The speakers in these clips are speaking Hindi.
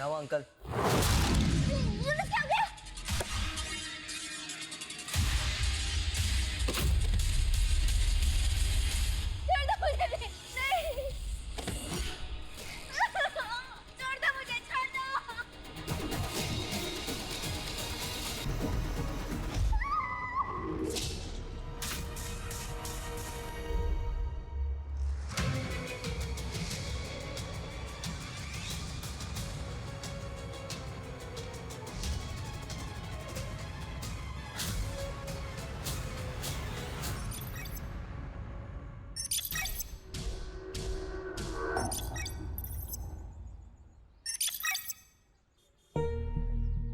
क्या हुआ अंकल? यूनुस क्या हो गया? छोड़ दो मुझे, नहीं छोड़ दो मुझे, छोड़ दो।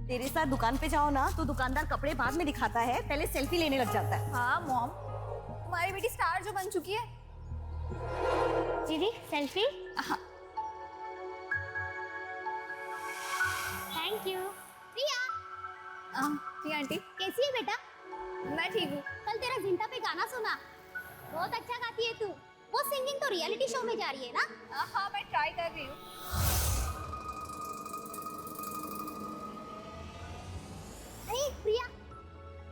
तेरे साथ दुकान पे जाओ ना तो दुकानदार कपड़े बाद में दिखाता है, पहले सेल्फी लेने लग जाता है। हाँ मॉम, तुम्हारी बेटी स्टार जो बन चुकी है। दीदी सेल्फी। हाँ। Thank you. Priya. Priya aunty कैसी है बेटा? मैं ठीक हूँ। कल तेरा जिंटा पे गाना सुना, बहुत अच्छा गाती है तू। वो सिंगिंग तो रियलिटी शो में जा रही है ना? हाँ मैं ट्राई कर रही हूँ। अरे प्रिया,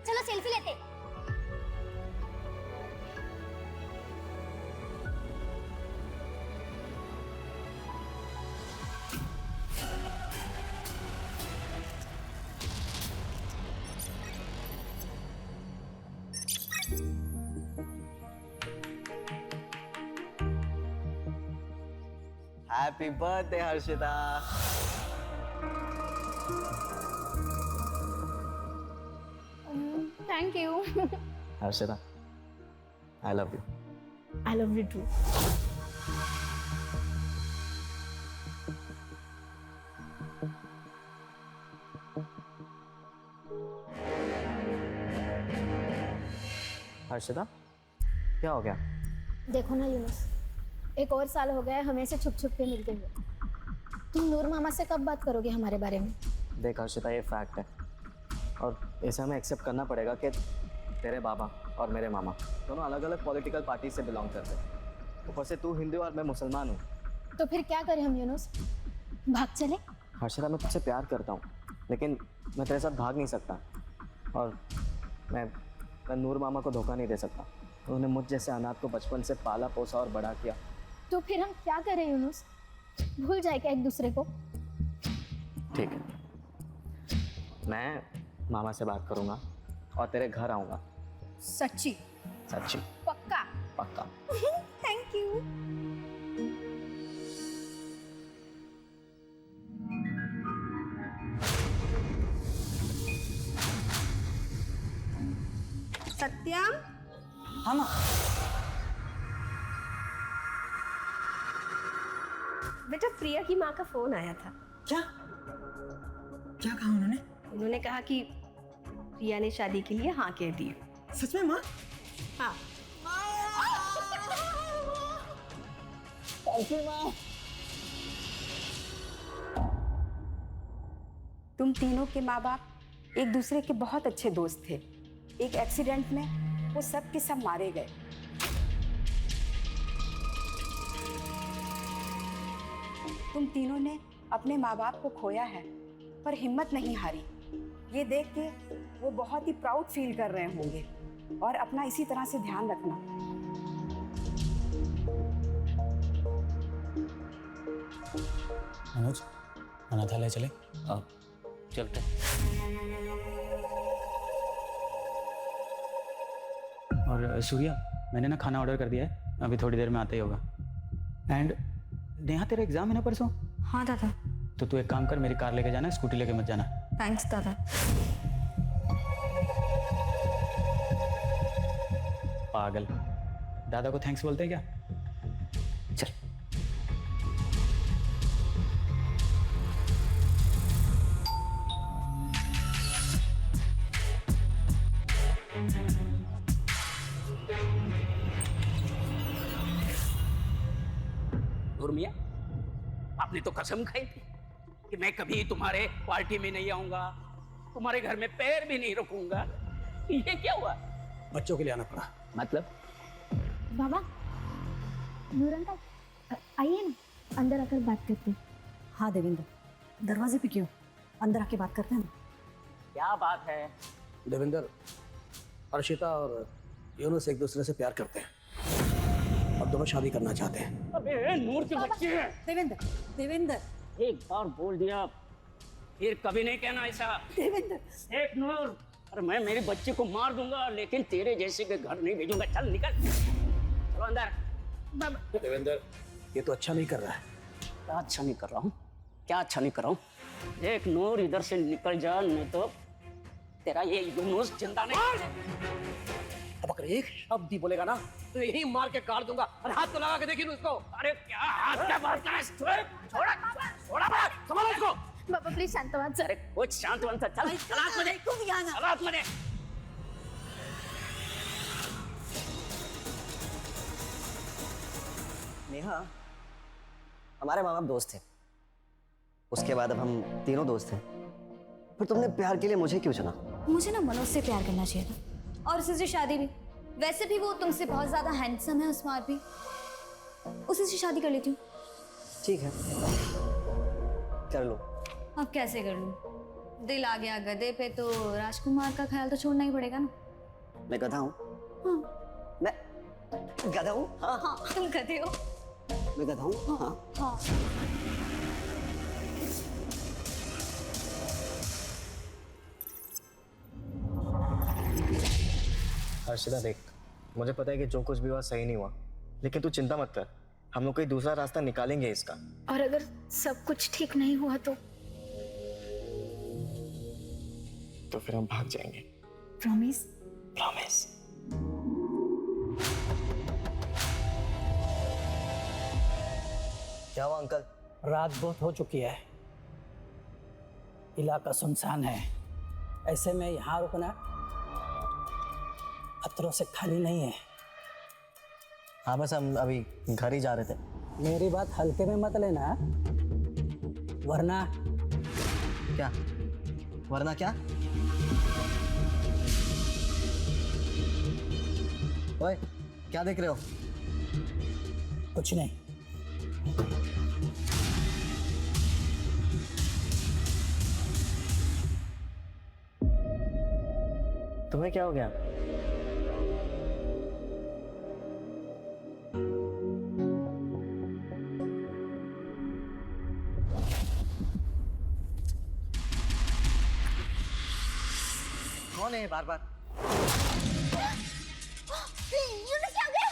चलो सेल्फी लेते। Happy birthday Harshita. Thank you. Harshita, I love you. I love you too. Harshita, क्या हो गया? देखो ना यूनुस, एक और साल हो गया है हमें से छुप छुप के मिलते हुए। तुम नूर मामा से कब बात करोगे हमारे बारे में? देख हर्षिता, ये फैक्ट है और इसे हमें एक्सेप्ट करना पड़ेगा कि तेरे बाबा और मेरे मामा दोनों अलग अलग पॉलिटिकल पार्टी से बिलोंग करते हैं। ऊपर से तू हिंदू और मैं मुसलमान हूँ। तो फिर क्या करें हम यूनुस? भाग चले? हर्षिता, मैं तुझसे प्यार करता हूँ लेकिन मैं तेरे साथ भाग नहीं सकता और मैं नूर मामा को धोखा नहीं दे सकता। उन्होंने मुझ जैसे अनाथ को बचपन से पाला पोसा और बड़ा किया। तो फिर हम क्या करें यूनुस? भूल जाए क्या एक दूसरे को? ठीक है, मैं मामा से बात करूंगा और तेरे घर आऊंगा। सच्ची? सच्ची? पक्का? पक्का। Thank you. सत्यम, हाँ माँ। बेटा प्रिया की माँ का फोन आया था। क्या क्या कहा उन्होंने? उन्होंने कहा कि प्रिया ने शादी के लिए हाँ कह दी। सच में माँ? हाँ। तुम तीनों के माँ बाप एक दूसरे के बहुत अच्छे दोस्त थे। एक एक्सीडेंट में वो सब के सब मारे गए। तुम तीनों ने अपने माँ बाप को खोया है पर हिम्मत नहीं हारी। ये देख के वो बहुत ही प्राउड फील कर रहे होंगे और अपना इसी तरह से ध्यान रखना। मनोज, अनाथालय चले? चलते। और सूर्या, मैंने ना खाना ऑर्डर कर दिया है, अभी थोड़ी देर में आता ही होगा। एंड नेहा, तेरा एग्जाम है ना परसों? हाँ दादा। तो तू एक काम कर, मेरी कार लेके जाना, स्कूटी लेके मत जाना। थैंक्स दादा। पागल, दादा को थैंक्स बोलते हैं क्या? चल। मियां, आपने तो कसम खाई थी कि मैं कभी तुम्हारे पार्टी में नहीं आऊंगा, तुम्हारे घर में पैर भी नहीं रखूंगा। ये क्या हुआ? बच्चों के लिए आना पड़ा। मतलब? बाबा, नूर अंकल, आइए ना, अंदर आकर बात करते हैं। हाँ देवेंद्र, दरवाजे पे क्यों? अंदर आके बात करते हैं ना। क्या बात है? देवेंद्र, अर्शिता और यूनुस एक दूसरे से प्यार करते हैं और दोनों शादी करना चाहते हैं। अबे नूर के बच्चे हैं। देवेंद्र, देवेंद्र, एक बार बोल दिया फिर कभी नहीं कहना ऐसा। देवेंद्र। एक नूर, अरे मैं मेरे बच्चे को मार दूंगा लेकिन तेरे जैसे के घर नहीं भेजूंगा। चल निकल, चलो अंदर। देवेंद्र, ये तो अच्छा नहीं कर रहा है। क्या अच्छा नहीं कर रहा हूँ? क्या अच्छा नहीं कर रहा हूँ? एक नूर, इधर से निकल जा नहीं तो तेरा ये यूनुस जिंदा नहीं। अब अगर एक शब्द भी बोलेगा ना तो यही मार के काट दूंगा। अरे हाथ तो लगा के देखिए उसको। अरे क्या हाथ क्या मारता है? छोड़ा छोड़ा बड़ा, संभालो इसको। बाबा प्लीज शांत मत अरे कुछ शांत वन सा चल, सलाद में दे, तुम यहाँ ना। सलाद में दे। नेहा, हमारे माँ बाप दोस्त थे, उसके बाद अब हम तीनों दोस्त हैं। फिर तुमने प्यार के लिए मुझे क्यों चुना? मुझे ना मनोज से प्यार करना चाहिए था और उसी से शादी भी। वैसे भी वो तुमसे बहुत ज्यादा हैंडसम है, स्मार्ट भी। उसी से शादी कर लेती हूँ। ठीक है, कर लो। अब कैसे कर लूँ? दिल आ गया गधे पे तो राजकुमार का ख्याल तो छोड़ना ही पड़ेगा ना। मैं गधा हूँ? हाँ मैं गधा हूँ? हाँ। हाँ, तुम गधे हो। मैं गधा हूँ? हाँ। हाँ। हर्षिता देख, मुझे पता है कि जो कुछ भी हुआ सही नहीं हुआ, लेकिन तू चिंता मत कर, हम लोग कोई दूसरा रास्ता निकालेंगे इसका। और अगर सब कुछ ठीक नहीं हुआ तो फिर हम भाग जाएंगे। प्रॉमिस? प्रॉमिस। क्या हुआ अंकल? रात बहुत हो चुकी है, इलाका सुनसान है, ऐसे में यहाँ रुकना खतरों से खाली नहीं है। हाँ बस हम अभी घर ही जा रहे थे। मेरी बात हल्के में मत लेना, वरना क्या? वरना क्या? ओए, क्या देख रहे हो? कुछ नहीं। तुम्हें क्या हो गया? कौन है बार बार? यूनुस क्या हो गया?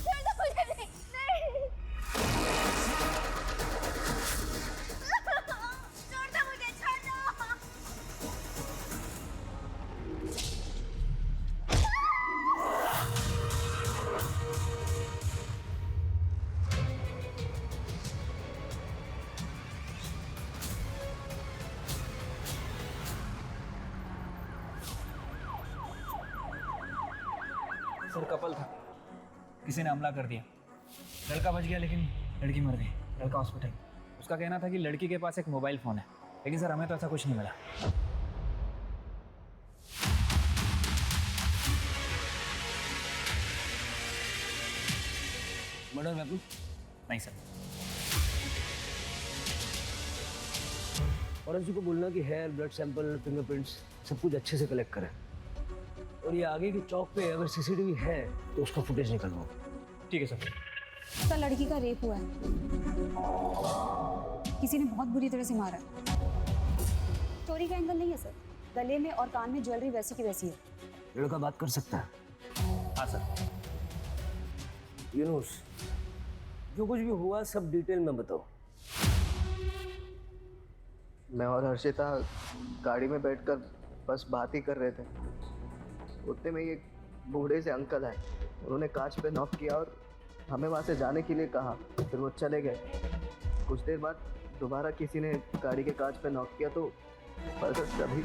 छोड़ दो मुझे, नहीं नहीं। छोड़ दो मुझे, छोड़ दो। सर कपल था, किसी ने हमला कर दिया। लड़का बच गया लेकिन लड़की मर गई। लड़का हॉस्पिटल। उसका कहना था कि लड़की के पास एक मोबाइल फ़ोन है, लेकिन सर हमें तो ऐसा कुछ नहीं मिला। Murder weapon? नहीं सर। फॉरेंसिक को बोलना कि हेयर, ब्लड सैंपल, फिंगरप्रिंट्स सब कुछ अच्छे से कलेक्ट करें, और ये आगे की चौक पे अगर सीसीटीवी है तो उसका फुटेज निकलवाओ। ठीक है सर। सर लड़की का रेप हुआ है, किसी ने बहुत बुरी तरह से मारा है। चोरी का एंगल नहीं है सर, गले में और कान में ज्वेलरी वैसी की वैसी है। लड़का बात कर सकता है? हाँ सर। यूनुस, जो कुछ भी हुआ सब डिटेल में बताओ। मैं और हर्षिता गाड़ी में बैठकर बस बात ही कर रहे थे, उतने में एक बूढ़े से अंकल आए। उन्होंने कांच पे नॉक किया और हमें वहाँ से जाने के लिए कहा, फिर वो चले गए। कुछ देर बाद दोबारा किसी ने गाड़ी के कांच पे नॉक किया तो बस तभी।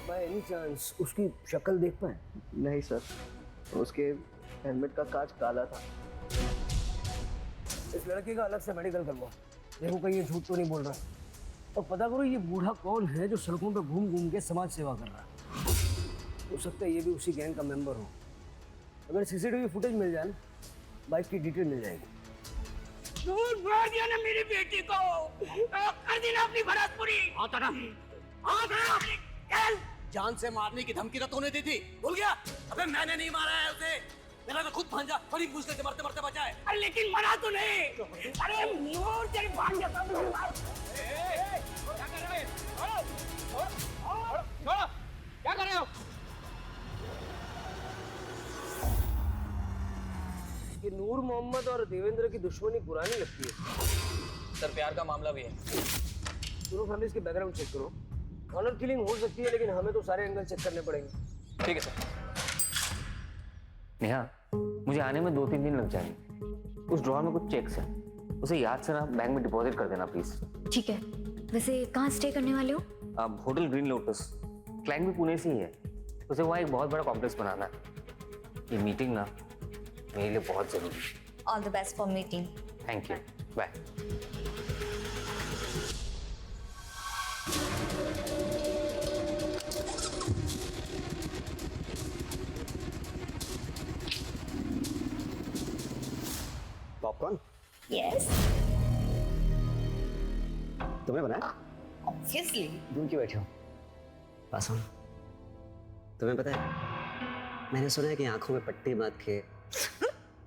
बाय एनी चांस उसकी शक्ल देख पाए? नहीं सर, उसके हेलमेट का कांच काला था। इस लड़के का अलग से मेडिकल करवाओ, देखो कहीं ये झूठ तो नहीं बोल रहा। और पता करो ये बूढ़ा कौन है जो सड़कों पे घूम घूम के समाज सेवा कर रहा है। हो सकता है ये भी उसी गैंग का मेंबर हो। अगर सीसीटीवी फुटेज मिल जाए ना, बाइक की डिटेल मिल जाएगी। दूर मार दिया ना मेरी बेटी को, कर दी ना अपनी भरत पूरी। आता ना अपनी चल। जान से मारने की धमकी तो तूने दी थी, भूल गया? अबे मैंने नहीं मारा है उसे, मेरा तो खुद भांजा बड़ी मुश्किल से मरते मरते बचा है। अरे लेकिन मरा तो नहीं। अरे मोर तेरी भांजा का मुझे मार। क्या कर रहे हो? छोड़ो, क्या कर रहे हो? कि नूर मोहम्मद और देवेंद्र की दुश्मनी पुरानी लगती है। सर प्यार का मामला भी है। दोनों फैमिलीज के बैकग्राउंड चेक करो। ऑनर किलिंग हो सकती है, लेकिन हमें तो सारे एंगल चेक करने पड़ेंगे। ठीक है सर। नेहा, मुझे आने में 2-3 दिन लग जाएंगे। उस ड्रॉअर में कुछ चेक्स हैं, उसे याद से ना बैंक में डिपॉजिट कर देना प्लीज। ठीक है। वैसे कहाँ स्टे करने वाले हो? अब होटल ग्रीन लोटस, क्लाइंट भी पुणे से ही है। उसे वहाँ एक बहुत बड़ा कॉम्प्लेक्स बनाना है। ये मीटिंग ना मेरे लिए बहुत जरूरी है। All the best for meeting. Thank you, bye. Popcorn yes, तुम्हें बनाया? ऑब्वियसली। दूर क्यों बैठे हो? पास आओ। तुम्हें पता है, मैंने सुना है कि आंखों में पट्टी बांध के।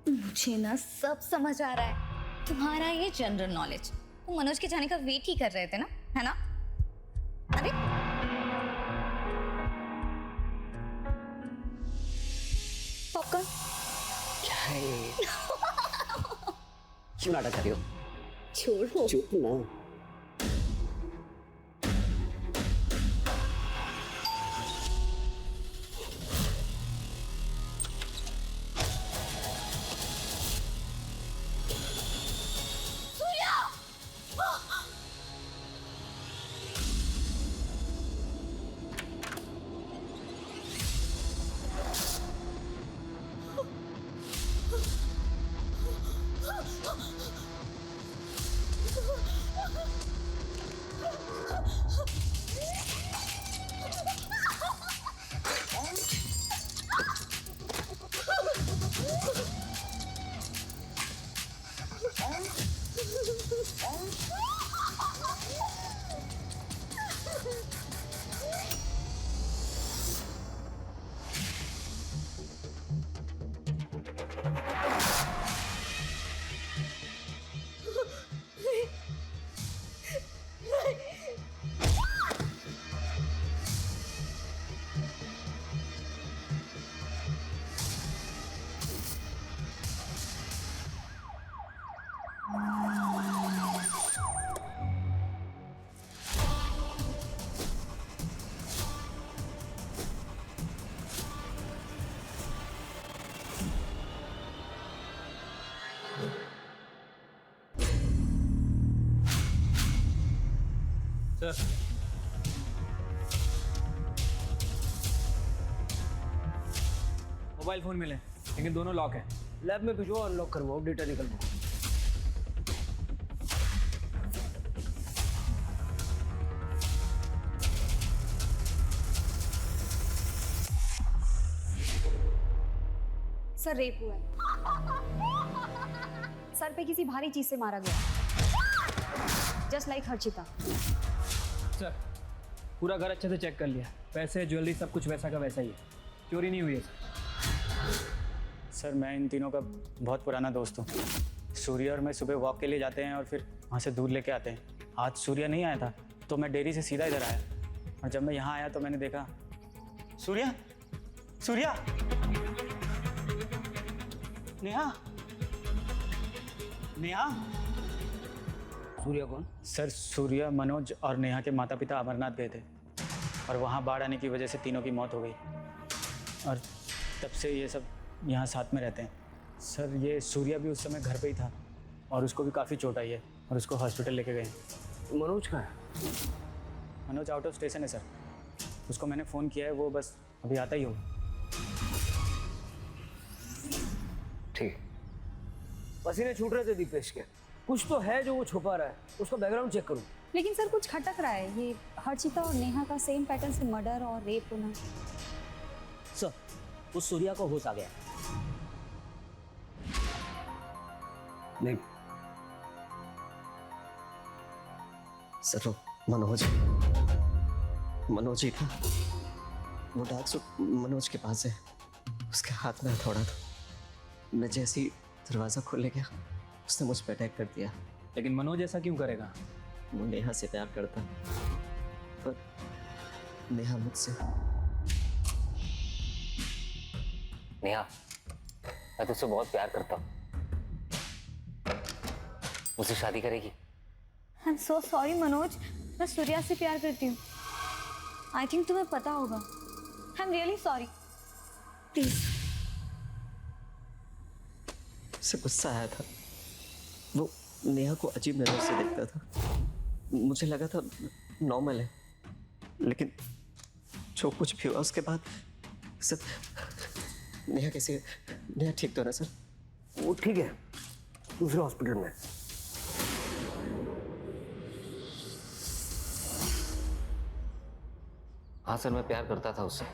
मुझे ना सब समझ आ रहा है। तुम्हारा ये जनरल नॉलेज, तुम मनोज के जाने का वेट ही कर रहे थे ना, है ना? अरे पॉपकॉर्न क्या है ये? क्यों नाटक कर रही हो? छोड़ो। चुप ना। सर, मोबाइल फोन मिले लेकिन दोनों लॉक है। लैब में भिजवाओ, अनलॉक करवाओ, डेटा निकलवाओ। सर रेप हुआ है। सर पे किसी भारी चीज से मारा गया, जस्ट लाइक हर्षिता। सर, पूरा घर अच्छे से चेक कर लिया, पैसे ज्वेलरी सब कुछ वैसा का वैसा ही है, चोरी नहीं हुई है सर। मैं इन तीनों का बहुत पुराना दोस्त हूँ। सूर्य और मैं सुबह वॉक के लिए जाते हैं और फिर वहाँ से दूध लेके आते हैं। आज सूर्य नहीं आया था तो मैं डेयरी से सीधा इधर आया, और जब मैं यहाँ आया तो मैंने देखा सूर्या, सूर्या, नेहा, नेहा। सूर्या कौन? सर, सूर्या, मनोज और नेहा के माता पिता अमरनाथ गए थे और वहाँ बाढ़ आने की वजह से तीनों की मौत हो गई, और तब से ये सब यहाँ साथ में रहते हैं। सर, ये सूर्या भी उस समय घर पे ही था और उसको भी काफ़ी चोट आई है और उसको हॉस्पिटल लेके गए हैं। मनोज का है? मनोज आउट ऑफ स्टेशन है सर, उसको मैंने फ़ोन किया है, वो बस अभी आता ही होगा। ठीक। पसीने छूट रहे थे दीपेश के, कुछ तो है जो वो छुपा रहा है, उसका बैकग्राउंड चेक करूं। लेकिन सर कुछ खटक रहा है। ये हर्षिता और नेहा का सेम पैटर्न से मर्डर और रेप होना। सर, उस सूर्या को होश आ गया। नहीं सर वो मनोज ही था। वो डार्क सूट मनोज के पास है, उसके हाथ में हथौड़ा था। मैं जैसे ही दरवाज़ा खोलने गया उसने मुझ पर अटैक कर दिया। लेकिन मनोज ऐसा क्यों करेगा? वो नेहा से प्यार करता, पर नेहा मुझसे। नेहा, मैं तुझसे बहुत प्यार करता हूँ। मुझसे शादी करेगी? I am so sorry Manoj, मैं सूर्या से प्यार करती हूँ। आई थिंक तुम्हें पता होगा। I am really sorry, please. उसे गुस्सा आया था, वो नेहा को अजीब नजर से देखता था। मुझे लगा था नॉर्मल है, लेकिन जो कुछ भी हुआ उसके बाद सर। नेहा कैसे? नेहा ठीक तो ना सर? वो ठीक है, दूसरे हॉस्पिटल में। हाँ सर, मैं प्यार करता था उससे,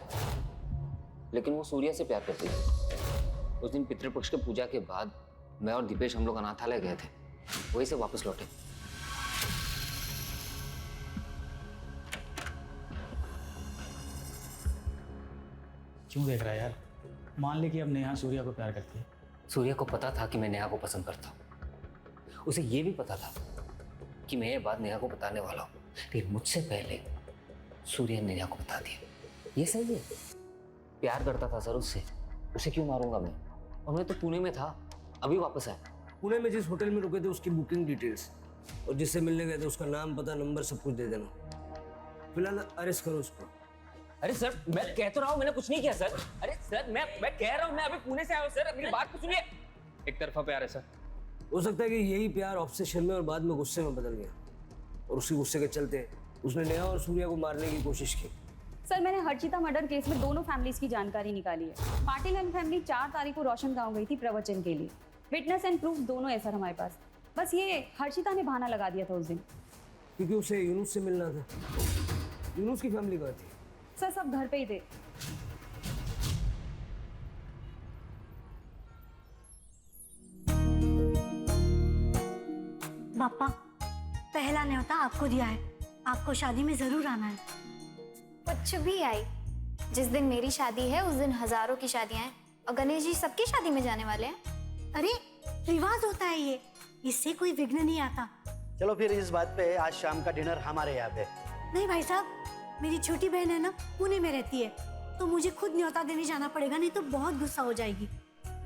लेकिन वो सूर्या से प्यार करती थी। उस दिन पितृपक्ष के पूजा के बाद मैं और दीपेश हम लोग अनाथालय गए थे, वहीं से वापस लौटे। क्यों देख रहा है यार? मान ले कि अब नेहा सूर्या को प्यार करती है। सूर्या को पता था कि मैं नेहा को पसंद करता हूँ। उसे ये भी पता था कि मैं ये बात नेहा को बताने वाला हूँ, लेकिन मुझसे पहले सूर्या ने नेहा को बता दिया। ये सही है। प्यार करता था सर उससे, उसे क्यों मारूंगा मैं? और मैं तो पुणे में था, अभी वापस आया। पुणे में जिस होटल में रुके थे उसकी बुकिंग डिटेल्स और जिससे मिलने गए थे उसका नाम, पता, नंबर सब कुछ दे देना। फिलहाल अरेस्ट करो उसको। अरे सर, मैं कह तो रहा हूँ मैंने कुछ नहीं किया सर। अरे सर, मैं कह रहा हूँ मैं अभी पुणे से आया हूँ सर, मेरी बात तो सुनिए। एक तरफा प्यार है सर। हो सकता है कि यही प्यार ऑब्सेशन में और बाद में गुस्से में बदल गया, और उसी गुस्से के चलते उसने नेहा और सूर्या को मारने की कोशिश की। सर, मैंने हर्षिता मर्डर केस में दोनों फैमिलीज की जानकारी निकाली है। पाटिल एंड फैमिली 4 तारीख को रोशन गांव गई थी प्रवचन के लिए। विटनेस एंड प्रूफ दोनों है सर हमारे पास। बस ये हर्षिता ने बहाना लगा दिया था उस दिन, क्योंकि उसे यूनुस से मिलना था। यूनुस की फैमिली कहाँ थी? सर सब घर पे ही थे। पापा, पहला न्योता आपको दिया है, आपको शादी में जरूर आना है। कुछ भी आई, जिस दिन मेरी शादी है उस दिन हजारों की शादियां हैं, और गणेश जी सबकी शादी में जाने वाले हैं। अरे रिवाज होता है ये, इससे कोई विघ्न नहीं आता। चलो फिर इस बात पे आज शाम का डिनर हमारे यहाँ पे। नहीं भाई साहब, मेरी छोटी बहन है ना, पुणे में रहती है, तो मुझे खुद न्योता देने जाना पड़ेगा, नहीं तो बहुत गुस्सा हो जाएगी।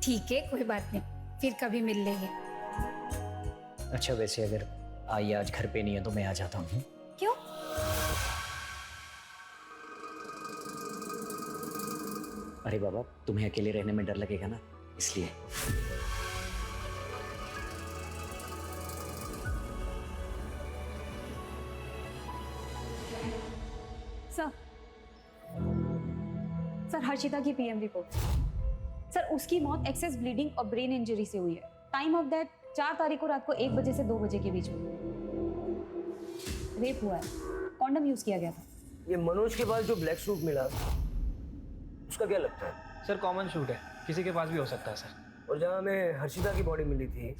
ठीक है, कोई बात नहीं, फिर कभी मिल लेंगे। अच्छा, वैसे अगर आई आज घर पे नहीं है तो मैं आ जाता हूँ। क्यों? अरे बाबा, तुम्हें अकेले रहने में डर लगेगा ना, इसलिए। सर हर्षिता की पीएम रिपोर्ट। सर उसकी मौत एक्सेस ब्लीडिंग और ब्रेन इंजरी से हुई है। टाइम ऑफ डेथ 4 तारीख को रात को 1 बजे से 2 बजे के बीच में। रेप हुआ है, कॉन्डम यूज किया गया था। ये मनोज के पास जो ब्लैक सूट मिला, उसका क्या लगता है? सर कॉमन शूट है, किसी के पास भी हो सकता है सर। और जहाँ हमें हर्षिता की बॉडी मिली थी,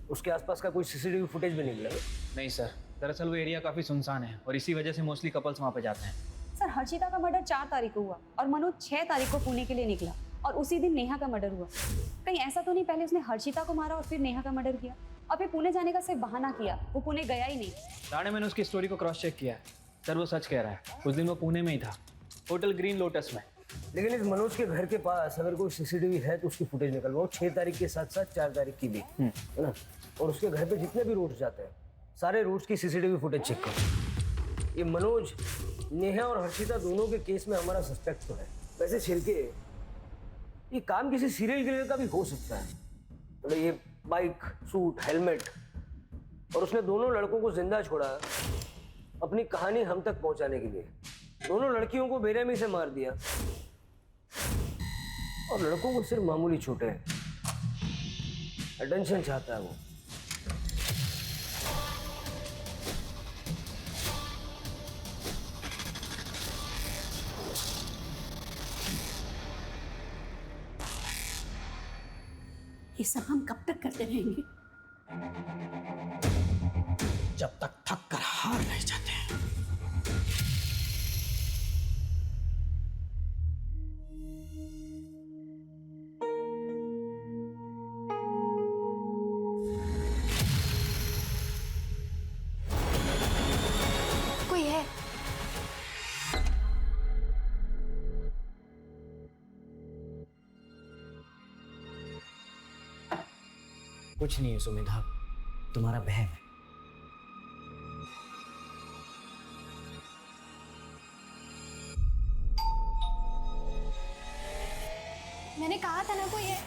उसके आसपास का कोई सीसीटीवी फुटेज भी नहीं मिला? नहीं सर, दरअसल वो एरिया काफ़ी सुनसान है और इसी वजह से मोस्टली कपल्स वहाँ पे जाते हैं। सर हर्षिता का मर्डर 4 तारीख को हुआ और मनोज 6 तारीख को पुणे के लिए निकला, और उसी दिन नेहा का मर्डर हुआ। कहीं ऐसा तो नहीं पहले उसने हर्षिता को मारा और फिर नेहा का मर्डर किया, और फिर पुणे जाने का सिर्फ बहाना किया, वो पुणे गया ही नहीं। राणे, मैंने उसकी स्टोरी को क्रॉस चेक किया है सर, वो सच कह रहा है। उस दिन वो पुणे में ही था, होटल ग्रीन लोटस में। लेकिन इस मनोज के घर के पास अगर कोई सीसीटीवी है तो उसकी फुटेज निकलवाओ, 6 तारीख के साथ साथ 4 तारीख की भी, है ना? और उसके घर पे जितने भी रूट्स जाते हैं, सारे रूट्स की सीसीटीवी फुटेज चेक करो। ये मनोज, नेहा और हर्षिता दोनों के केस में हमारा सस्पेक्ट तो है। वैसे छिलके, ये काम किसी सीरियल किलर का भी हो सकता है। मतलब ये बाइक, सूट, हेलमेट, और उसने दोनों लड़कों को जिंदा छोड़ा अपनी कहानी हम तक पहुंचाने के लिए। दोनों लड़कियों को बेरहमी से मार दिया और लड़कों को सिर्फ मामूली चोटें हैं। अटेंशन चाहता है वो। ये सब हम कब तक करते रहेंगे? जब तक थक कर हार नहीं जाते। कोई है? कुछ नहीं है सुमेधा, तुम्हारा बहन है। मैंने कहा था ना कोई है।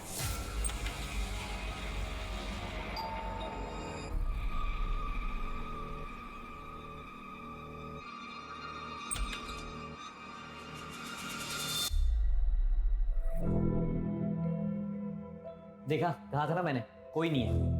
देखा, कहा था ना मैंने, कोई नहीं है।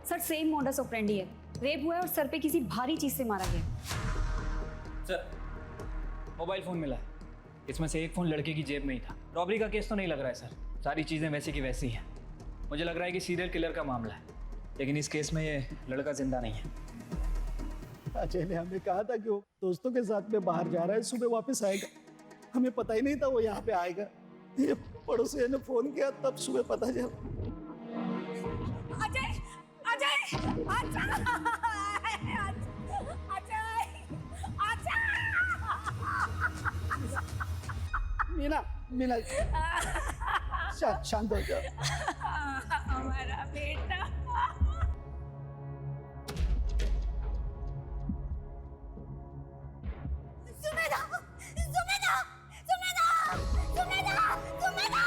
सर सेम मॉडस ऑपरेंडी है। रेप हुआ है और सर पे किसी भारी चीज से मारा गया। सर मोबाइल फ़ोन मिला है, इसमें से एक फ़ोन लड़के की जेब में ही था। रॉबरी का केस तो नहीं लग रहा है सर, सारी चीज़ें वैसी की वैसी हैं। मुझे लग रहा है कि सीरियल किलर का मामला है, लेकिन इस केस में ये लड़का जिंदा नहीं है। अजय ने हमें कहा था कि वो दोस्तों के साथ में बाहर जा रहा है, सुबह वापस आएगा। हमें पता ही नहीं था वो यहाँ पे आएगा। ये पड़ोसी ने फोन किया तब सुबह पता चला। अजय अजय अजय अजय मीना मीना शांत हो जाओ। हमारा बेटा सुमेधा सुमेधा सुमेधा सुमेधा सुमेधा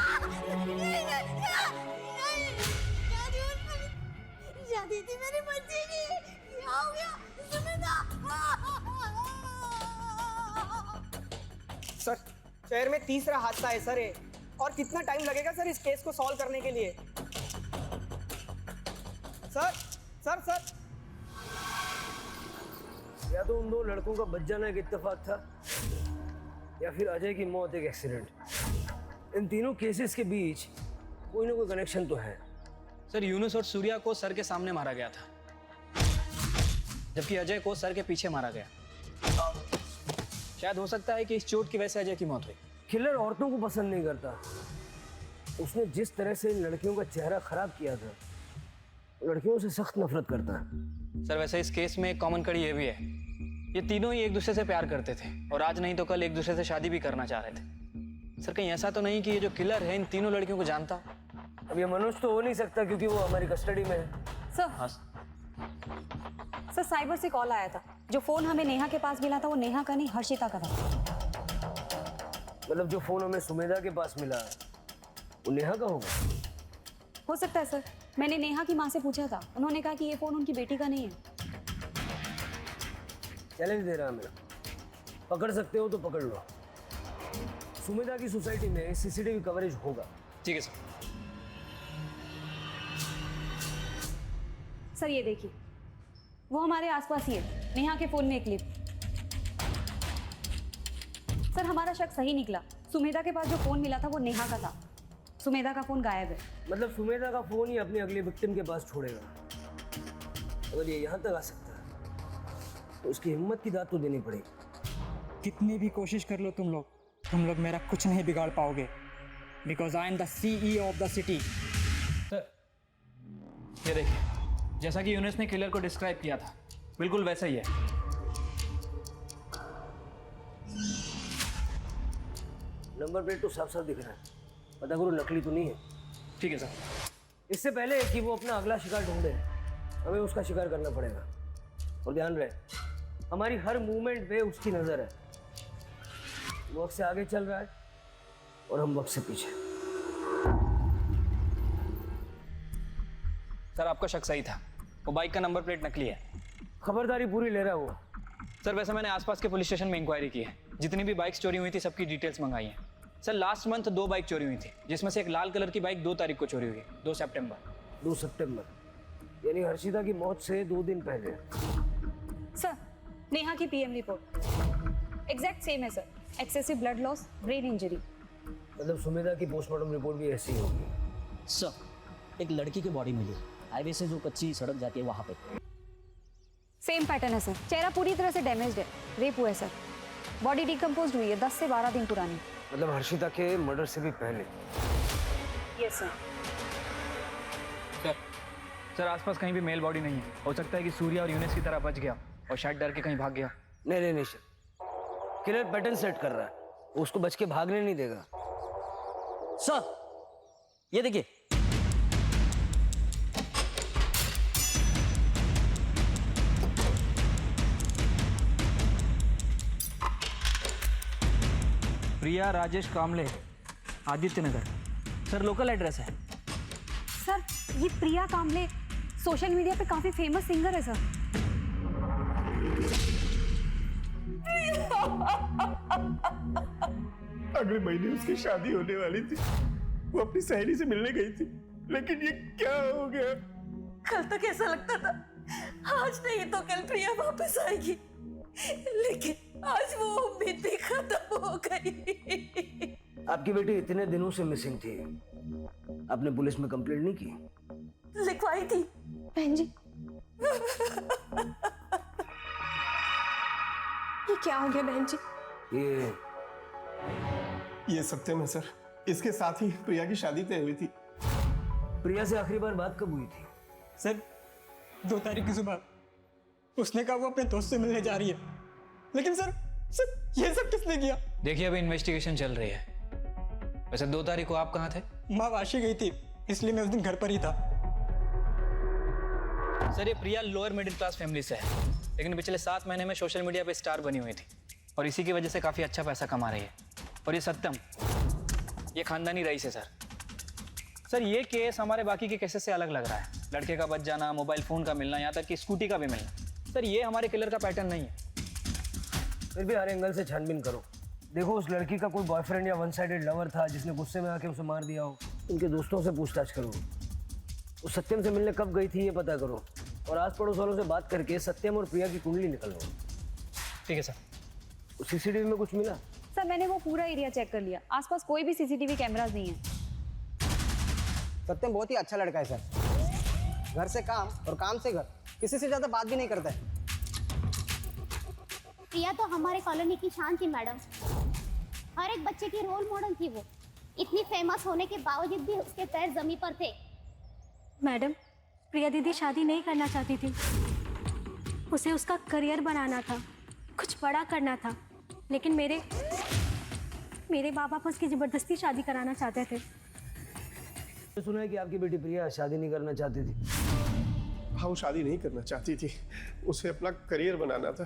शादी थी मेरी बच्ची की, क्या हो गया सुमेधा? सर शहर में तीसरा हादसा है सर ये, और कितना टाइम लगेगा सर इस केस को सॉल्व करने के लिए? सर सर सर या तो उन दो लड़कों का बच जाना एक इत्तेफाक था, या फिर अजय की मौत एक एक्सीडेंट। इन तीनों केसेस के बीच कोई ना कोई कनेक्शन तो है। सर यूनुस और सूर्या को सर के सामने मारा गया था, जबकि अजय को सर के पीछे मारा गया। शायद हो सकता है कि इस चोट की वजह से अजय की मौत हुई। किलर औरतों को पसंद नहीं करता। उसने जिस तरह से इन लड़कियों का चेहरा खराब किया था, लड़कियों से सख्त नफरत करता है। सर वैसे इस केस में एक कॉमन कड़ी ये भी है, ये तीनों ही एक दूसरे से प्यार करते थे और आज नहीं तो कल एक दूसरे से शादी भी करना चाह रहे थे। सर कहीं ऐसा तो नहीं कि ये जो किलर है इन तीनों लड़कियों को जानता? अब ये मनोज तो हो नहीं सकता क्योंकि वो हमारी कस्टडी में है। सर साइबर से कॉल आया था। जो फोन हमें नेहा के पास मिला था वो नेहा का नहीं हर्षिता का था। मतलब जो फोन हमें सुमेधा के पास मिला वो नेहा का होगा? हो सकता है सर, मैंने नेहा की माँ से पूछा था, उन्होंने कहा कि ये फ़ोन उनकी बेटी का नहीं है। चैलेंज दे रहा मेरा, पकड़ सकते हो तो पकड़ लो। सुमेधा की सोसाइटी में सीसीटीवी कवरेज होगा। ठीक है सर। सर ये देखिए, वो हमारे आसपास ही है, नेहा के फ़ोन में एक क्लिप। सर हमारा शक सही निकला, सुमेधा के पास जो फ़ोन मिला था वो नेहा का था, सुमेधा का फ़ोन गायब है। मतलब सुमेधा का फोन ही अपनी अगली विक्टिम के पास छोड़ेगा। अगर ये यहाँ तक आ सकता है तो उसकी हिम्मत की दात तो देनी पड़ेगी। कितनी भी कोशिश कर लो तुम लोग मेरा कुछ नहीं बिगाड़ पाओगे, because I am the CEO of the city. Sir ये देखिए, जैसा कि यूनुस ने किलर को डिस्क्राइब किया था, बिल्कुल वैसा ही है। नंबर प्लेट तो साफ साफ दिख रहा है, पता करो नकली तो नहीं है। ठीक है सर। इससे पहले कि वो अपना अगला शिकार ढूंढे, हमें उसका शिकार करना पड़ेगा। और ध्यान रहे, हमारी हर मूवमेंट पे उसकी नजर है। वो वक्त से आगे चल रहा है और हम वक्त से पीछे। सर आपका शक सही था, वो बाइक का नंबर प्लेट नकली है। खबरदारी पूरी ले रहा है वो। सर वैसे मैंने आसपास के पुलिस स्टेशन में इंक्वायरी की है, जितनी भी बाइक्स चोरी हुई थी सबकी डिटेल्स मंगाई हैं। सर लास्ट मंथ 2 बाइक चोरी हुई थी, जिसमें से एक लाल कलर की बाइक 2 तारीख को चोरी हुई, 2 सितंबर। 2 सितंबर यानी हर्षिता की मौत से 2 दिन पहले। सर नेहा की PM रिपोर्ट एग्जैक्ट सेम है sir, excessive blood loss, brain injury. मतलब सुमेधा की पोस्टमार्टम रिपोर्ट भी ऐसी ही होगी। सर एक लड़की की बॉडी मिली हाईवे से जो कच्ची सड़क जाती है वहाँ पे। सेम पैटर्न है सर, चेहरा पूरी तरह से डैमेज्ड है, रेप हुआ है सर। बॉडी डिकम्पोज हुई है, 10 से 12 दिन पुरानी। मतलब हर्षिता के मर्डर से भी पहले। Yes sir. सर आसपास कहीं भी मेल बॉडी नहीं है, हो सकता है कि सूर्या और यूनुस की तरह बच गया और शायद डर के कहीं भाग गया। नहीं सर, किलर पैटर्न सेट कर रहा है, वो उसको बच के भागने नहीं देगा। सर ये देखिए, प्रिया राजेश कामले, आदित्य नगर। सर लोकल एड्रेस है। सर ये प्रिया कामले सोशल मीडिया पे काफी फेमस सिंगर है सर। अगले महीने उसकी शादी होने वाली थी, वो अपनी सहेली से मिलने गई थी, लेकिन ये क्या हो गया? कल तक ऐसा लगता था आज नहीं तो कल प्रिया वापस आएगी, लेकिन आज वो उम्मीद भी खत्म हो गई। आपकी बेटी इतने दिनों से मिसिंग थी, आपने पुलिस में कंप्लेंट नहीं की? लिखवाई थी बहन जी। ये क्या हो गया बहन जी? ये सत्यम है सर, इसके साथ ही प्रिया की शादी तय हुई थी। प्रिया से आखिरी बार बात कब हुई थी? सर 2 तारीख की सुबह उसने कहा वो अपने दोस्त से मिलने जा रही है, लेकिन सर ये सब किसने किया? देखिए अभी इन्वेस्टिगेशन चल रही है। वैसे 2 तारीख को आप कहाँ थे? माँ वाशी गई थी, इसलिए मैं उस दिन घर पर ही था। सर ये प्रिया लोअर मिडिल क्लास फैमिली से है, लेकिन पिछले 7 महीने में सोशल मीडिया पे स्टार बनी हुई थी और इसी की वजह से काफ़ी अच्छा पैसा कमा रही है। और ये सत्यम, ये खानदानी रईस है सर ये केस हमारे बाकी के केसेस से अलग लग रहा है। लड़के का बच जाना, मोबाइल फ़ोन का मिलना, यहाँ तक कि स्कूटी का भी मिलना। सर ये हमारे किलर का पैटर्न नहीं है। फिर भी हर एंगल से छानबीन करो। देखो उस लड़की का कोई बॉयफ्रेंड या वन साइडेड लवर था जिसने गुस्से में आके उसे मार दिया हो। उनके दोस्तों से पूछताछ करो, उस सत्यम से मिलने कब गई थी ये पता करो, और आस पड़ोस वालों से बात करके सत्यम और प्रिया की कुंडली निकलवाओ। ठीक है सर। CCTV में कुछ मिला? सर मैंने वो पूरा एरिया चेक कर लिया, आसपास कोई भी CCTV कैमरास नहीं है। सत्यम बहुत ही अच्छा लड़का है सर, घर से काम और काम से घर, किसी से ज्यादा बात भी नहीं करता है। प्रिया तो हमारे कॉलोनी की शान थी मैडम, हर एक बच्चे की रोल मॉडल थी वो। इतनी फेमस होने के बावजूद भी उसके पैर जमीन पर थे। मैडम प्रिया दीदी शादी नहीं करना चाहती थी, उसे उसका करियर बनाना था, कुछ बड़ा करना था, लेकिन मेरे माँ बाप उसकी ज़बरदस्ती शादी कराना चाहते थे। सुना है कि आपकी बेटी प्रिया शादी नहीं करना चाहती थी। हाँ वो शादी नहीं करना चाहती थी, उसे अपना करियर बनाना था।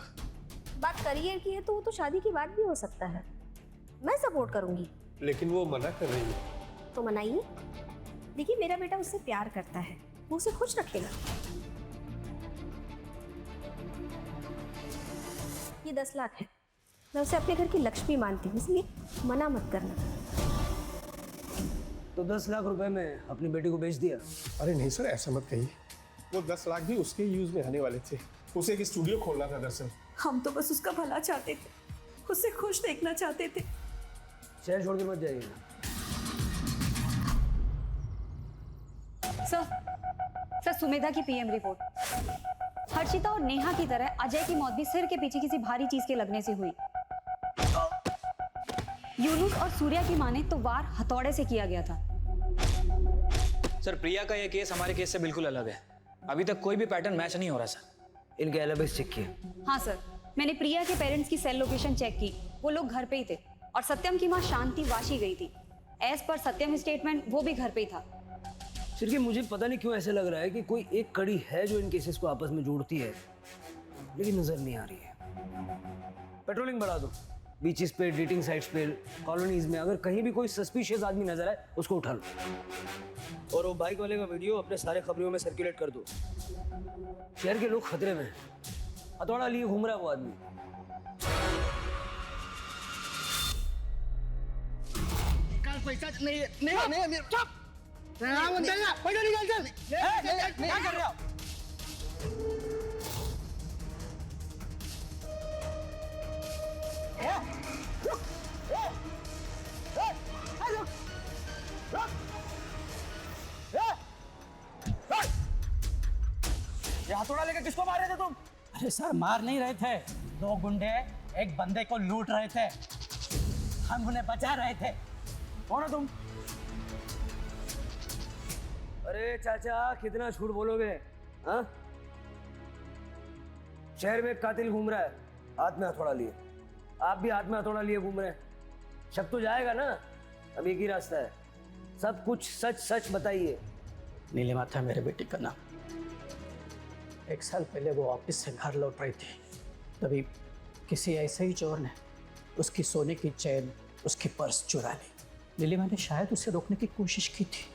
बात करियर की है तो वो तो शादी की बात भी हो सकता है, मैं सपोर्ट करूंगी। लेकिन वो मना कर रही है। तो मनाइए। देखिए मेरा बेटा उससे प्यार करता है, वो उसे खुश रखेगा। ये 10 लाख है, मैं उसे अपने घर की लक्ष्मी मानती हूँ, इसलिए मना मत करना। तो 10 लाख रुपए में अपनी बेटी को बेच दिया? अरे नहीं सर, ऐसा मत कहिए। वो 10 लाख भी उसके यूज में आने वाले थे। उसे एक स्टूडियो खोलना था दरअसल। हम तो बस उसका भला चाहते थे, उसे खुश देखना चाहते थे। शहर छोड़ के मत जाइएगा। सर सुमेधा की पीएम रिपोर्ट। हर्षिता और नेहा की तरह अजय की मौत भी सिर के पीछे किसी भारी चीज के लगने से हुई। यूनुस और सूर्या की माने तो वार हथौड़े से किया गया था। सर प्रिया का यह केस हमारे केस से बिल्कुल अलग है। अभी तक कोई भी पैटर्न मैच नहीं हो रहा सर। इनके एलिबीज चेक किए? हाँ सर, मैंने प्रिया के पेरेंट्स की सेल लोकेशन चेक की, वो लोग घर पे ही थे और सत्यम की माँ शांति वाशी गई थी। एज पर सत्यम स्टेटमेंट वो भी घर पे ही था। सिर्फ मुझे पता नहीं क्यों ऐसे लग रहा है कि कोई एक कड़ी है जो इन केसेस को आपस में जोड़ती है, लेकिन नजर नहीं आ रही है। पेट्रोलिंग बढ़ा दो, बीचेस पे, डेटिंग साइट्स पे, कॉलोनीज में। अगर कहीं भी कोई सस्पिशियस आदमी नजर आए उसको उठा लो। और वो बाइक वाले का वीडियो अपने सारे खबरों में सर्कुलेट कर दो। शहर के लोग खतरे में हैं। हथौड़ा लिए घूम रहा है वो आदमी। पैसा नहीं चुप। पैसा निकाल चल। क्या कर रहे हो? ये हथौड़ा लेकर किसको मार रहे थे तुम? अरे सर, मार नहीं रहे थे। 2 गुंडे एक बंदे को लूट रहे थे, हम उन्हें बचा रहे थे। कौन हो तुम? अरे चाचा, कितना झूठ बोलोगे? हाँ, शहर में एक कातिल घूम रहा है, हाथ में हथौड़ा लिए। आप भी हाथ में हथौड़ा लिए घूम रहे हैं। शक तो जाएगा ना। अब एक ही रास्ता है, सब कुछ सच सच बताइए। नीलिमा था मेरे बेटी का नाम। 1 साल पहले वो ऑफिस से घर लौट रही थी, तभी किसी ऐसे ही चोर ने उसकी सोने की चैन, उसकी पर्स चुरा ली। नीलिमा ने शायद उसे रोकने की कोशिश की थी,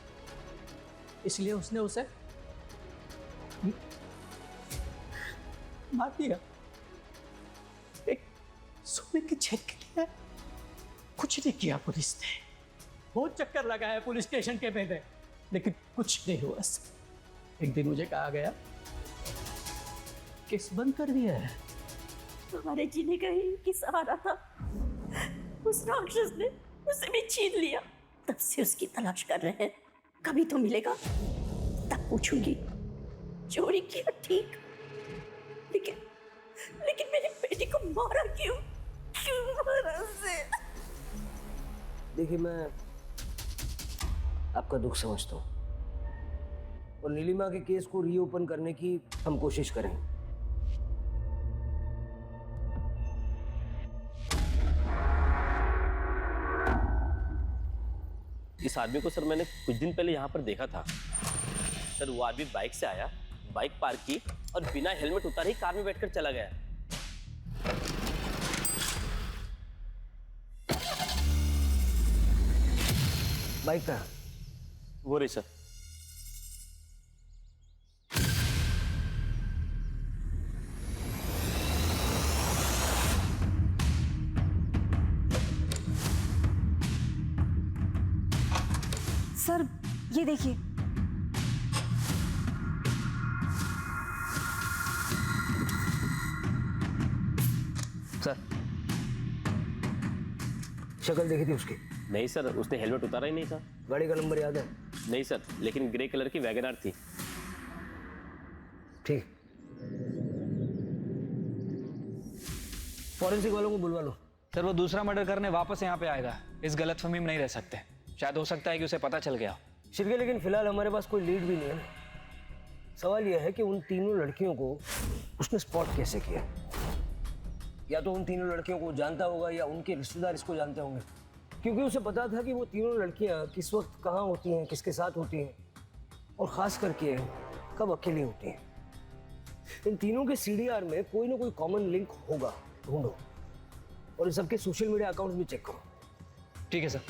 इसलिए उसने उसे मार दिया। एक सोने की चैन के लिए कुछ नहीं किया पुलिस ने। बहुत चक्कर लगाया पुलिस स्टेशन के पहले, लेकिन कुछ नहीं हुआ। एक दिन मुझे कहा गया केस बंद कर दिया है। हमारे जीने का ही सहारा था, उस राक्षस ने उसे भी छीन लिया। तब से उसकी तलाश कर रहे हैं, कभी तो मिलेगा तब पूछूंगी। चोरी किया ठीक, लेकिन मेरी बेटी को मारा क्यों? क्यों मारा उसे? देखिए, मैं आपका दुख समझता हूँ और नीलिमा के केस को रीओपन करने की हम कोशिश करें। इस आदमी को सर मैंने कुछ दिन पहले यहाँ पर देखा था सर। वो आदमी बाइक से आया, बाइक पार्क की और बिना हेलमेट उतारे ही कार में बैठकर चला गया। बाइक का वो रही सर। सर ये देखिए, सर शक्ल देखी थी उसकी? नहीं सर, उसने हेलमेट उतारा ही नहीं था। गाड़ी का नंबर याद है? नहीं सर, लेकिन ग्रे कलर की वैगनआर थी। ठीक, फॉरेंसिक वालों को बुलवा लो। सर वो दूसरा मर्डर करने वापस यहाँ पे आएगा, इस गलतफहमी में नहीं रह सकते। शायद हो सकता है कि उसे पता चल गया। शिरके, लेकिन फिलहाल हमारे पास कोई लीड भी नहीं है। सवाल यह है कि उन तीनों लड़कियों को उसने स्पॉट कैसे किया? या तो उन तीनों लड़कियों को जानता होगा या उनके रिश्तेदार इसको जानते होंगे, क्योंकि उसे पता था कि वो तीनों लड़कियां किस वक्त कहाँ होती हैं, किसके साथ होती हैं और ख़ास करके कब अकेली होती हैं। इन तीनों के CDR में कोई ना कोई कॉमन लिंक होगा, ढूंढो और इन सबके सोशल मीडिया अकाउंट्स भी चेक करो। ठीक है सर।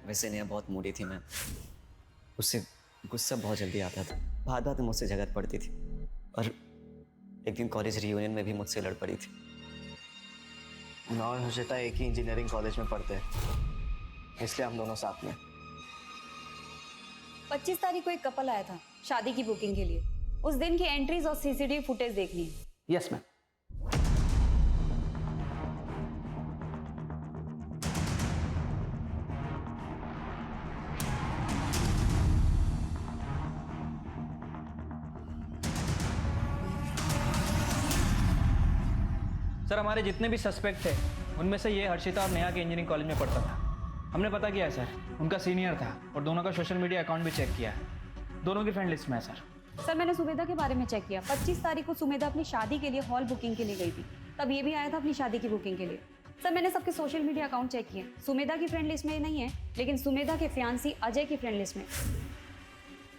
वैसे नेहा बहुत मूडी थी, मैं उससे गुस्सा बहुत जल्दी आता था, बात बात में मुझसे झगड़ पड़ती थी और एक दिन कॉलेज रियूनियन में भी मुझसे लड़ पड़ी थी। मैं और हर्षिता एक ही इंजीनियरिंग कॉलेज में पढ़ते हैं, इसलिए हम दोनों साथ में। 25 तारीख को एक कपल आया था शादी की बुकिंग के लिए। उस दिन की एंट्रीज और सीसीटीवी फुटेज देखनी है। Yes ma'am. सर हमारे जितने भी सस्पेक्ट थे उनमें से ये हर्षिता और नेहा के इंजीनियरिंग कॉलेज में पढ़ता था। हमने पता किया है सर, उनका सीनियर था और दोनों का सोशल मीडिया अकाउंट भी चेक किया है। दोनों की फ्रेंड लिस्ट में है सर। सर मैंने सुमेधा के बारे में चेक किया। 25 तारीख को सुमेधा अपनी शादी के लिए हॉल बुकिंग के लिए गई थी, तब ये भी आया था अपनी शादी की बुकिंग के लिए। सर मैंने सबके सोशल मीडिया अकाउंट चेक किए। सुमेधा की फ्रेंड लिस्ट में नहीं है, लेकिन सुमेधा के फियांसी अजय की फ्रेंड लिस्ट में।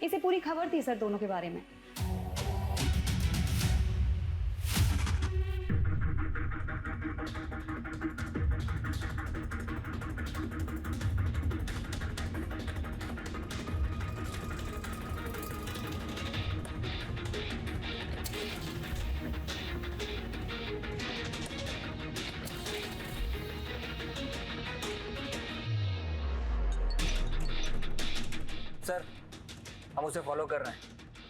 इसे पूरी खबर थी सर दोनों के बारे में। सर हम उसे फॉलो कर रहे हैं।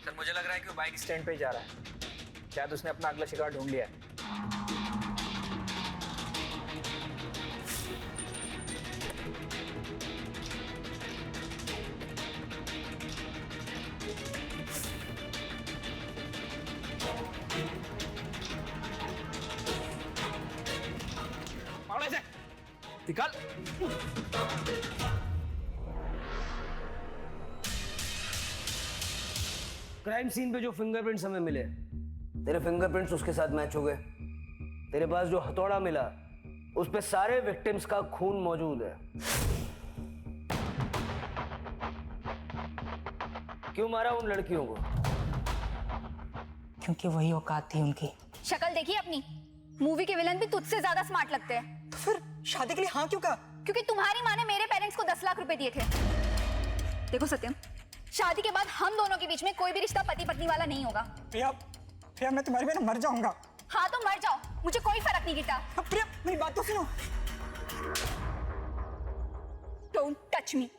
सर मुझे लग रहा है कि वो बाइक स्टैंड पे ही जा रहा है। शायद उसने अपना अगला शिकार ढूंढ लिया है। पकड़ो इसे, निकाल। क्राइम सीन पे जो फिंगरप्रिंट्स हमें मिले, तेरे फिंगरप्रिंट्स उसके साथ मैच हो गए। तेरे पास जो हथौड़ा मिला उस पे सारे विक्टिम्स का खून मौजूद है। क्यों मारा उन लड़कियों को? क्योंकि वही औकात थी उनकी। शक्ल देखी अपनी? मूवी के विलन भी तुझसे ज्यादा स्मार्ट लगते हैं। तो फिर शादी के लिए हाँ क्यों कहा? क्योंकि तुम्हारी माँ ने मेरे पेरेंट्स को 10 लाख रुपए दिए थे। देखो सत्यम, शादी के बाद हम दोनों के बीच में कोई भी रिश्ता पति पत्नी वाला नहीं होगा। प्रिया मैं तुम्हारे बिना मर जाऊंगा। हाँ तो मर जाओ, मुझे कोई फर्क नहीं गिरता। प्रिया मेरी बात तो सुनो। Don't touch me.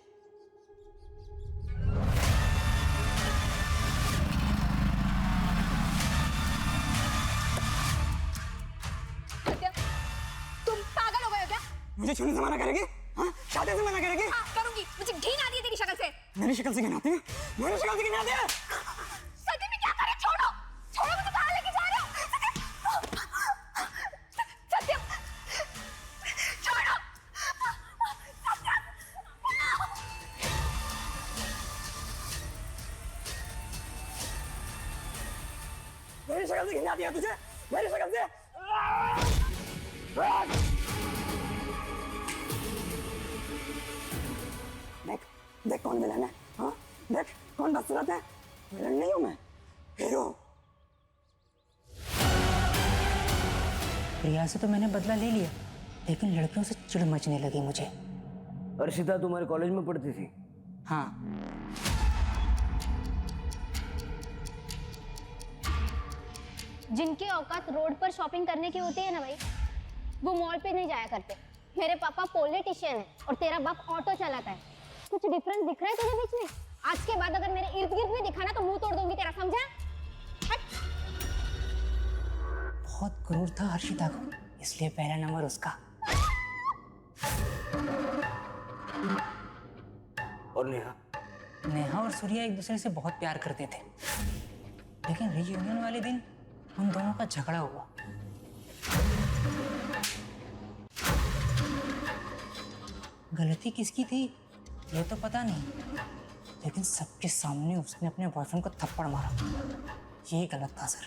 सत्यम, तुम पागल हो गए हो क्या? मुझे छूने से मना करेगी? हाँ? शादी से मना करेगी? हाँ करूंगी। मुझे घिन आती है तेरी शक्ल से। मेरी शक्ल से घिन आती है? मेरी शक्ल से घिन आती है? सत्यम मैं क्या करे? छोड़ो, छोड़ो, मुझे कहाँ लेके जा रहे हो? सत्यम, छोड़ो। मेरी शक्ल से घिन आती है तुझे? मेरी शक्ल से? देख कौन विलन है? हाँ देख कौन बदसूरत है? विलन नहीं हूं मैं, हीरो। प्रिया से तो मैंने बदला ले लिया, लेकिन लड़कियों से चिढ़ मचने लगी मुझे। अर्शिता तुम्हारे कॉलेज में पढ़ती थी? हाँ। जिनकी औकात रोड पर शॉपिंग करने की होती है ना भाई, वो मॉल पे नहीं जाया करते। मेरे पापा पॉलिटिशियन है और तेरा बाप ऑटो चलाता है। कुछ डिफरेंस दिख रहा है तुझे बीच में? आज के बाद अगर मेरे इर्द गिर्द भी दिखा ना तो मुंह तोड़ दूंगी तेरा, समझा? बहुत क्रूर था हर्षिता को, इसलिए पहला नंबर उसका। और नेहा? नेहा और सूर्या एक दूसरे से बहुत प्यार करते थे, लेकिन रियूनियन वाले दिन उन दोनों का झगड़ा हुआ। गलती किसकी थी ये तो पता नहीं, लेकिन सबके सामने उसने अपने बॉयफ्रेंड को थप्पड़ मारा। ये गलत था सर।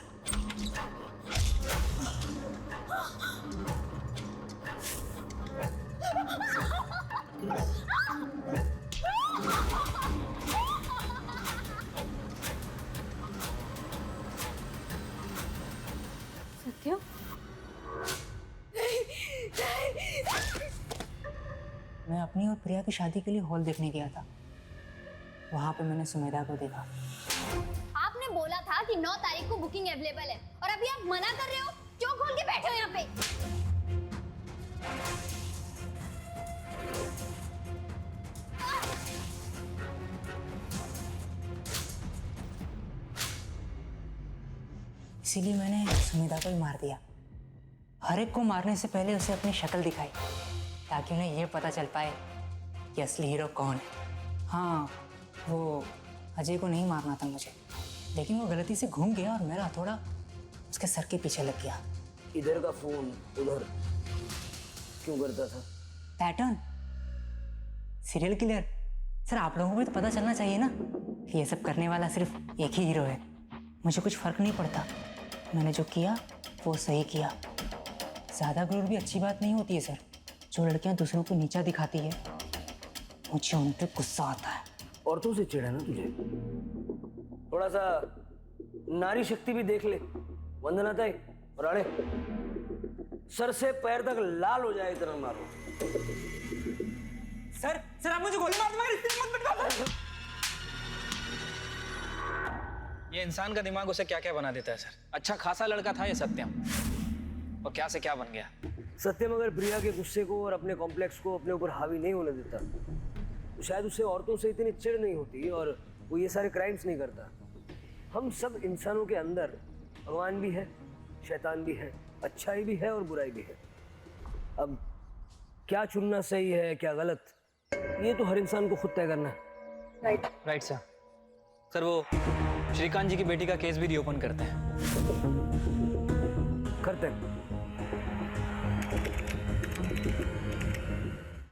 सत्यम, मैं अपनी और प्रिया की शादी के लिए हॉल देखने गया था। वहाँ पे मैंने सुमेधा को देखा। आपने बोला था कि 9 तारीख को बुकिंग अवेलेबल है और अभी आप मना कर रहे हो। क्यों खोल के बैठे हो यहाँ पे? इसीलिए मैंने सुमेधा को ही मार दिया। हर एक को मारने से पहले उसे अपनी शक्ल दिखाई, ताकि उन्हें ये पता चल पाए कि असली हीरो कौन है। हाँ, वो अजय को नहीं मारना था मुझे, लेकिन वो गलती से घूम गया और मेरा हथौड़ा उसके सर के पीछे लग गया। इधर का फोन उधर क्यों करता था? Pattern, serial killer. सर आप लोगों को भी तो पता चलना चाहिए ना कि ये सब करने वाला सिर्फ एक ही हीरो है। मुझे कुछ फर्क नहीं पड़ता, मैंने जो किया वो सही किया। ज़्यादा गुरूर भी अच्छी बात नहीं होती है सर। जो लड़कियां दूसरों को नीचा दिखाती है, मुझे उन पर गुस्सा आता है। औरतों से चिढ़ा ना तुझे? थोड़ा सा नारी शक्ति भी देख ले। वंदना ताई, राणे, सर से पैर तक लाल हो जाए इतना मारो। सर आप मुझे गोली मार दो, मगर इतनी मत मारो। ये इंसान का दिमाग उसे क्या क्या बना देता है सर। अच्छा खासा लड़का था ये सत्यम, और क्या से क्या बन गया। सत्यम अगर प्रिया के गुस्से को और अपने कॉम्प्लेक्स को अपने ऊपर हावी नहीं होने देता तो शायद उसे औरतों से इतनी चिढ़ नहीं होती और वो ये सारे क्राइम्स नहीं करता। हम सब इंसानों के अंदर भगवान भी है, शैतान भी है, अच्छाई भी है और बुराई भी है। अब क्या चुनना सही है क्या गलत, ये तो हर इंसान को खुद तय करना है। Right sir. सर वो श्रीकांत जी की बेटी का केस भी रीओपन करते हैं। करते हैं।